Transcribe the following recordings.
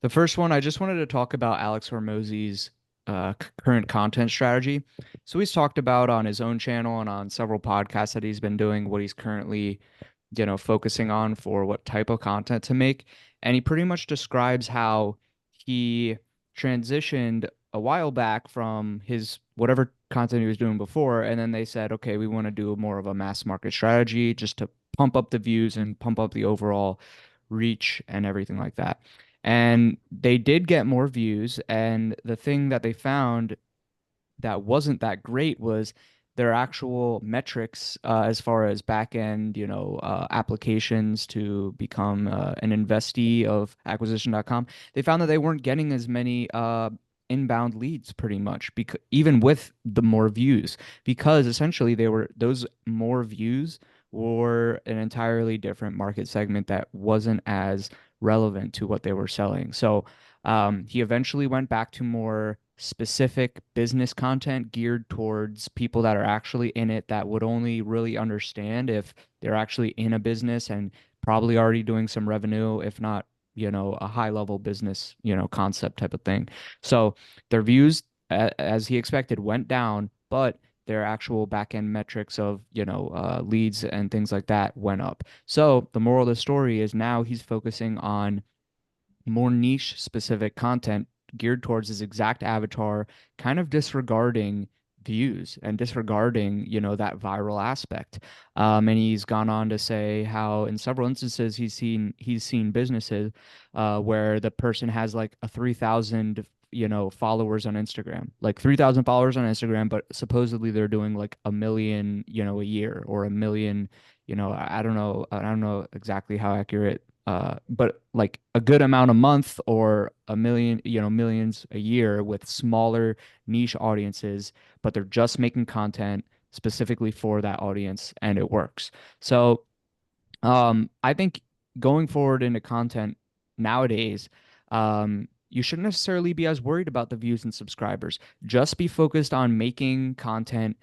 The first one, I just wanted to talk about Alex Hormozi's current content strategy. So he's talked about on his own channel and on several podcasts that he's been doing what he's currently, focusing on for what type of content to make. And he pretty much describes how he transitioned a while back from his whatever content he was doing before. And then they said, okay, we want to do more of a mass market strategy just to pump up the views and pump up the overall reach and everything like that. And they did get more views. And the thing that they found that wasn't that great was their actual metrics as far as back end, applications to become an investee of acquisition.com. They found that they weren't getting as many inbound leads pretty much because even with the more views, because essentially they were those more views were an entirely different market segment that wasn't as relevant to what they were selling. So he eventually went back to more specific business content geared towards people that are actually in it that would only really understand if they're actually in a business and probably already doing some revenue, if not, a high level business, concept type of thing. So their views, as he expected, went down, but their actual back end metrics of, leads and things like that went up. So the moral of the story is now he's focusing on more niche specific content geared towards his exact avatar, kind of disregarding views and disregarding, that viral aspect. And he's gone on to say how in several instances he's seen businesses where the person has like a 3,000 followers on Instagram, like 3,000 followers on Instagram, but supposedly they're doing like a million, a year or a million, I don't know exactly how accurate but like a good amount a month or a million, millions a year with smaller niche audiences, but they're just making content specifically for that audience and it works. So I think going forward into content nowadays, you shouldn't necessarily be as worried about the views and subscribers. Just be focused on making content,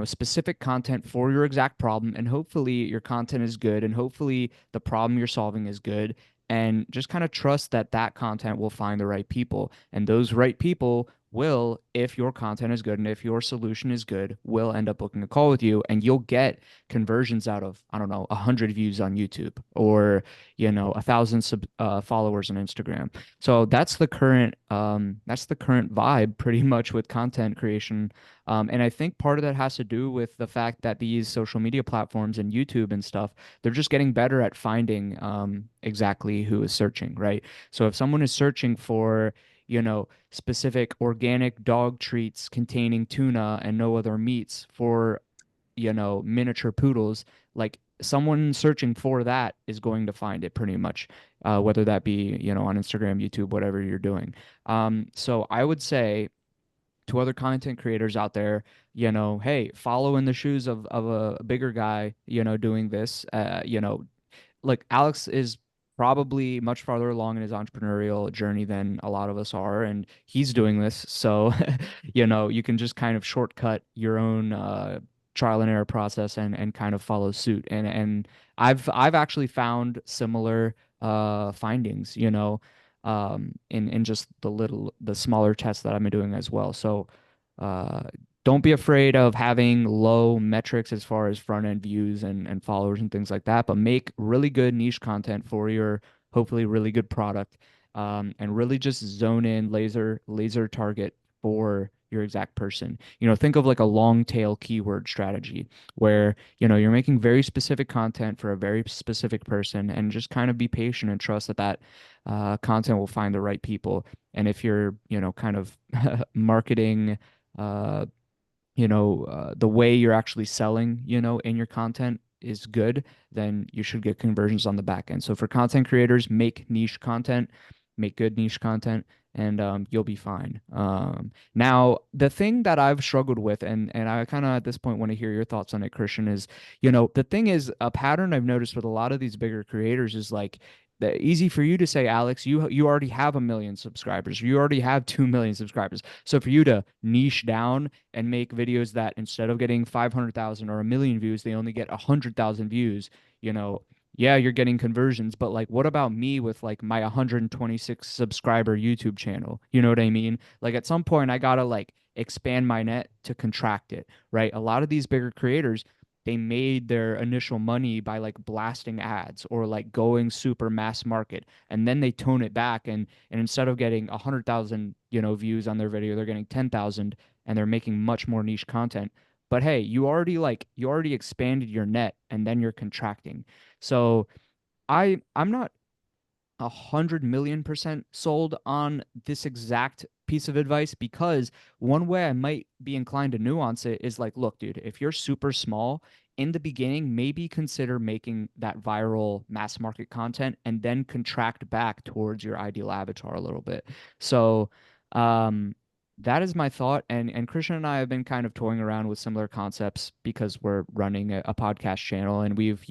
specific content for your exact problem, and hopefully your content is good, and hopefully the problem you're solving is good, and just kind of trust that that content will find the right people, and those right people will, if your content is good and if your solution is good, will end up booking a call with you, and you'll get conversions out of, I don't know, 100 views on YouTube or, 1,000 followers on Instagram. So that's the current vibe pretty much with content creation. And I think part of that has to do with the fact that these social media platforms and YouTube and stuff, they're just getting better at finding exactly who is searching, right? So if someone is searching for, specific organic dog treats containing tuna and no other meats for miniature poodles, like someone searching for that is going to find it pretty much, whether that be, on Instagram, YouTube, whatever you're doing. So I would say to other content creators out there, hey, follow in the shoes of a bigger guy, doing this. Like Alex is probably much farther along in his entrepreneurial journey than a lot of us are, and he's doing this. So, you can just kind of shortcut your own trial and error process and kind of follow suit. And I've actually found similar findings, in just the smaller tests that I've been doing as well. So, uh, don't be afraid of having low metrics as far as front end views and followers and things like that, but make really good niche content for your hopefully really good product, and really just zone in laser target for your exact person. Think of like a long tail keyword strategy where, you're making very specific content for a very specific person and just kind of be patient and trust that content will find the right people. And if you're, kind of marketing, uh, the way you're actually selling, in your content is good, then you should get conversions on the back end. So for content creators, make niche content, make good niche content, and you'll be fine. Now, the thing that I've struggled with, and I kind of at this point want to hear your thoughts on it, Christian, is, the thing is a pattern I've noticed with a lot of these bigger creators is like easy for you to say, Alex, you already have 1 million subscribers, you already have 2 million subscribers. So for you to niche down and make videos that instead of getting 500,000 or a million views, they only get 100,000 views, yeah, you're getting conversions, but like, what about me with like my 126 subscriber YouTube channel? You know what I mean? Like, at some point, I gotta like expand my net to contract it, right? A lot of these bigger creators, they made their initial money by like blasting ads or like going super mass market, and then they tone it back, and instead of getting 100,000, views on their video, they're getting 10,000, and they're making much more niche content. But hey, you already expanded your net, and then you're contracting. So I'm not 100 million% sold on this exact piece of advice, because one way I might be inclined to nuance it is like, look, dude, if you're super small in the beginning, maybe consider making that viral mass market content and then contract back towards your ideal avatar a little bit. So, um, that is my thought. And Christian and I have been kind of toying around with similar concepts because we're running a podcast channel, and we've,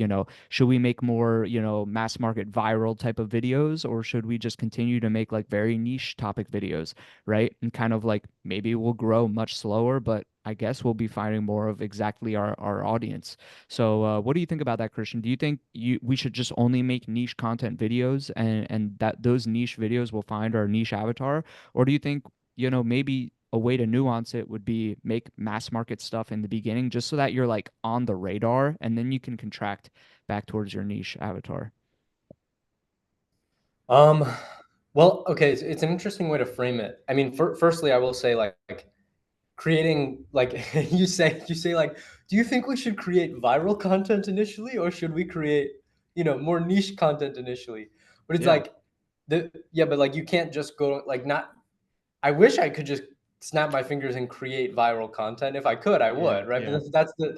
should we make more, mass market viral type of videos, or should we just continue to make like very niche topic videos, right? And kind of like maybe we'll grow much slower, but I guess we'll be finding more of exactly our audience. So, what do you think about that, Christian? Do you think we should just only make niche content videos, and that those niche videos will find our niche avatar? Or do you think, maybe a way to nuance it would be make mass market stuff in the beginning just so that you're like on the radar, and then you can contract back towards your niche avatar? Um, well, okay, it's an interesting way to frame it. I mean, firstly, I will say like creating like you say like, do you think we should create viral content initially, or should we create, more niche content initially? But it's Yeah. like but like you can't just go like not. I wish I could just snap my fingers and create viral content. If I could, I Yeah. would, right? But Yeah. that's the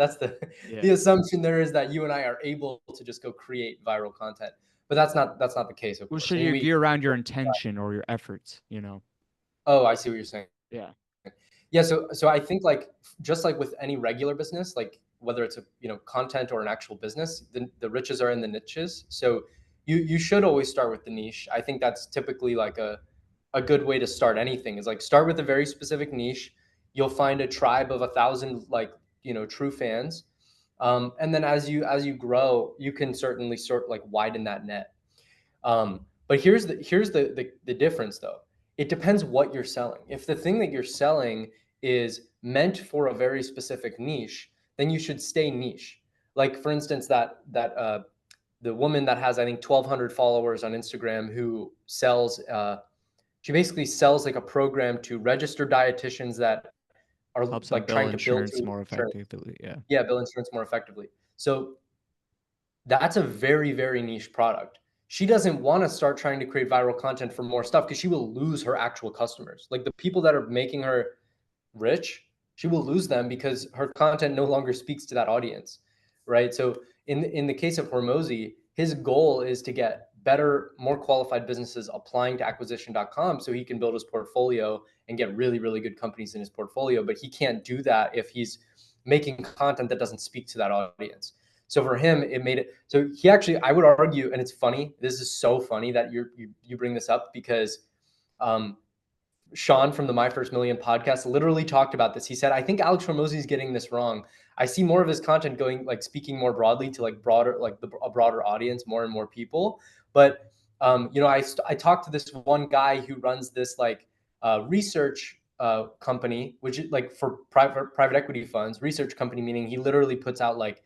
the Yeah. assumption there is that you and I are able to just go create viral content. But that's not the case, of Well, course. should I mean, you we gear around your intention or your efforts? oh, I see what you're saying. Yeah. Yeah, so I think like just like with any regular business, like whether it's a content or an actual business, the riches are in the niches. So you should always start with the niche. I think that's typically like a good way to start anything is like start with a very specific niche. You'll find a tribe of 1,000 like true fans, and then as you grow, you can certainly sort like widen that net. But here's the difference though. It depends what you're selling. If the thing that you're selling is meant for a very specific niche, then you should stay niche. Like for instance, that the woman that has I think 1,200 followers on Instagram who sells she basically sells like a program to registered dietitians that are Helps them like bill trying to build insurance through more insurance. effectively. Yeah. Yeah, bill insurance more effectively. So that's a very, very niche product. She doesn't want to start trying to create viral content for more stuff because she will lose her actual customers. Like the people that are making her rich, she will lose them because her content no longer speaks to that audience, right? So in the case of Hormozi, his goal is to get better, more qualified businesses applying to acquisition.com so he can build his portfolio and get really, really good companies in his portfolio. But he can't do that if he's making content that doesn't speak to that audience. So for him, it made it so he actually, I would argue, and it's funny. This is so funny that you bring this up because um, Sean from the My First Million podcast literally talked about this. He said, I think Alex Hormozi is getting this wrong. I see more of his content going like speaking more broadly to like broader, like a broader audience, more and more people. But I talked to this one guy who runs this like research company, which is like for private equity funds, research company, meaning he literally puts out like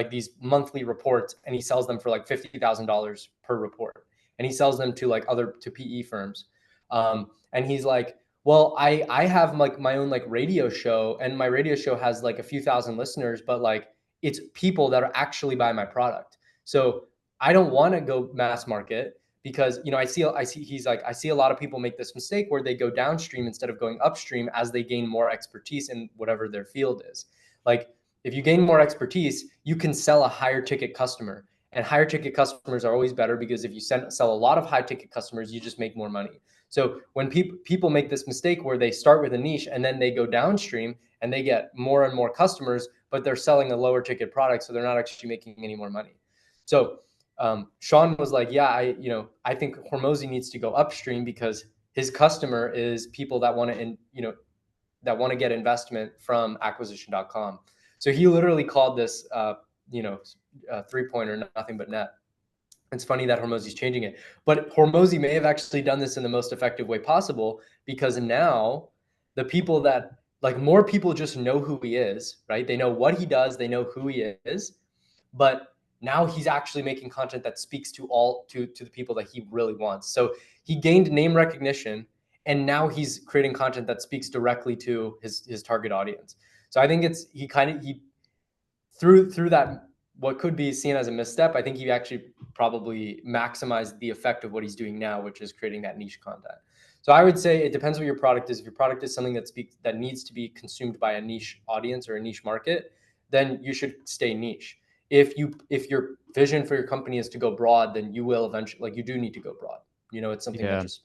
these monthly reports and he sells them for like $50,000 per report. And he sells them to like other to PE firms. And he's like, well, I have like my own like radio show, and my radio show has like a few thousand listeners, but like it's people that are actually buy my product. So I don't want to go mass market because I see he's like I see a lot of people make this mistake where they go downstream instead of going upstream as they gain more expertise in whatever their field is. Like if you gain more expertise, you can sell a higher ticket customer. And higher ticket customers are always better because if you sell a lot of high ticket customers, you just make more money. So when people make this mistake where they start with a niche and then they go downstream and they get more and more customers, but they're selling a lower ticket product, so they're not actually making any more money. So Sean was like, yeah, I think Hormozi needs to go upstream because his customer is people that want to, that want to get investment from acquisition.com. So he literally called this, 3 pointer nothing but net. It's funny that Hormozi's changing it, but Hormozi may have actually done this in the most effective way possible, because now the people that, like, more people just know who he is, right? They know what he does, they know who he is, but now he's actually making content that speaks to all to the people that he really wants. So he gained name recognition, and now he's creating content that speaks directly to his target audience. So I think it's he through that, what could be seen as a misstep, I think he actually probably maximized the effect of what he's doing now, which is creating that niche content. So I would say it depends what your product is. If your product is something that needs to be consumed by a niche audience or a niche market, then you should stay niche. If your vision for your company is to go broad, then you will eventually, like, you do need to go broad. It's something that Yeah. just,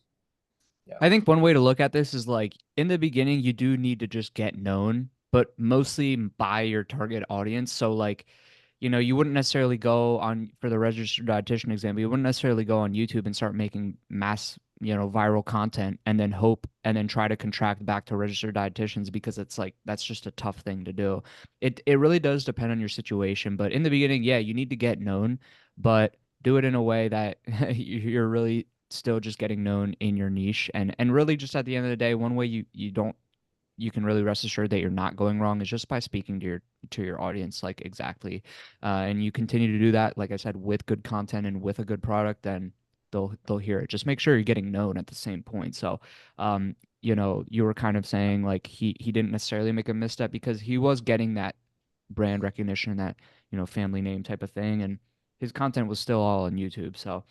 yeah. I think one way to look at this is like in the beginning, you do need to just get known, but mostly by your target audience. So like, you wouldn't necessarily go on for the registered dietitian example, you wouldn't necessarily go on YouTube and start making mass, viral content and then hope and then try to contract back to registered dietitians because it's like that's just a tough thing to do. It really does depend on your situation, but in the beginning, yeah, you need to get known, but do it in a way that you're really still just getting known in your niche and really just at the end of the day, one way you can really rest assured that you're not going wrong is just by speaking to your audience like exactly, and you continue to do that like I said with good content and with a good product, then they'll hear it. Just make sure you're getting known at the same point. So you were kind of saying like he didn't necessarily make a misstep because he was getting that brand recognition, that family name type of thing, and his content was still all on YouTube. So